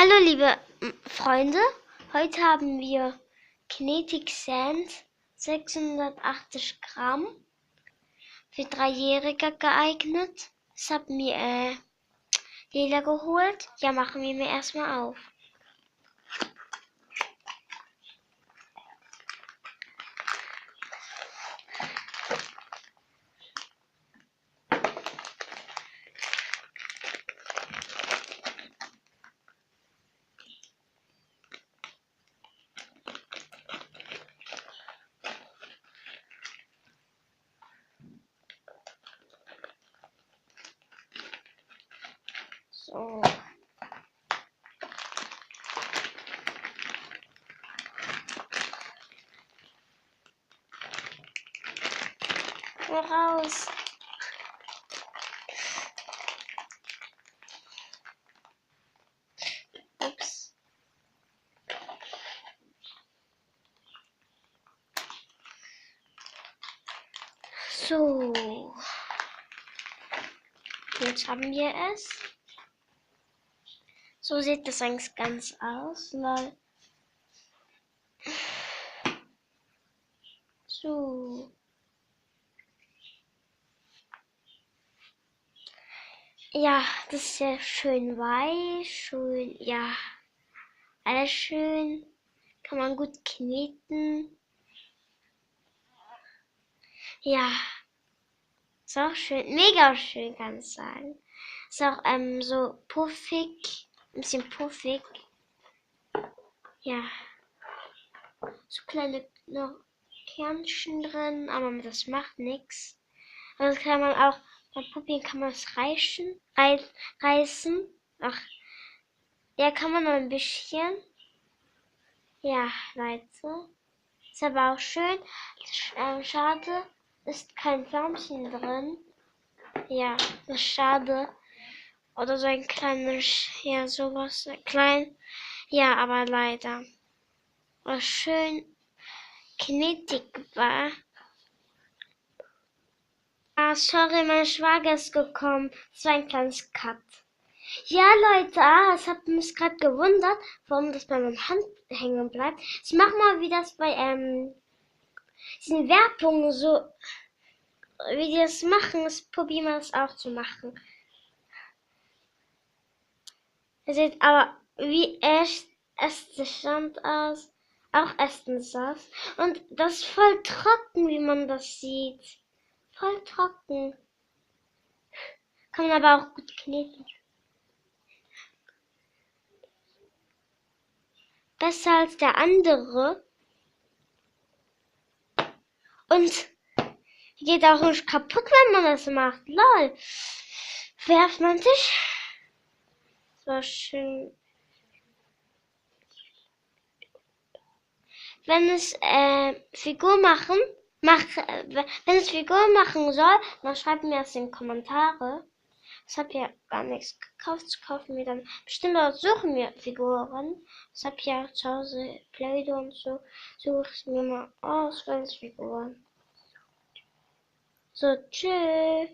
Hallo liebe Freunde, heute haben wir Kinetic Sand 680 Gramm für Dreijährige geeignet. Das hat mir Lila geholt. Ja, machen wir mir erstmal auf. So. Raus. Ups. So. Jetzt haben wir es. So sieht das eigentlich ganz aus. Lol. So. Ja, das ist ja schön weich, schön, ja, alles schön. Kann man gut kneten. Ja, ist auch schön, mega schön, kann ich sagen. Ist auch so puffig, ein bisschen puffig. Ja, so kleine noch Kernchen drin, aber das macht nichts. Also kann man auch, beim Puppy kann man es reißen. Ach, ja, kann man noch ein bisschen. Ja, Leute. Ist aber auch schön. Schade, ist kein Förmchen drin. Ja, das ist schade. Oder so ein kleines, ja, sowas, klein. Ja, aber leider. Was schön knitig war. Ah, sorry, mein Schwager ist gekommen. Das war ein kleines Cut. Ja, Leute, es hat mich gerade gewundert, warum das bei meiner Hand hängen bleibt. Ich mach mal, wie das bei diesen Werbungen so, wie die das machen. Ich probiere mal das auch zu machen. Es sieht aber wie echt Äste-Stand aus. Auch Ästensaft. Und das ist voll trocken, wie man das sieht. Voll trocken. Kann man aber auch gut kneten. Besser als der andere. Und geht auch nicht kaputt, wenn man das macht. Lol. Werft man sich. So schön. Wenn es wenn es Figur machen soll, dann schreibt mir das in die Kommentare. Ich habe ja gar nichts gekauft. Das kaufen wir dann bestimmt, auch suchen wir Figuren. Ich habe ja zu Hause Play-Doh und so. Suche ich mir mal aus, Figuren. So, tschüss.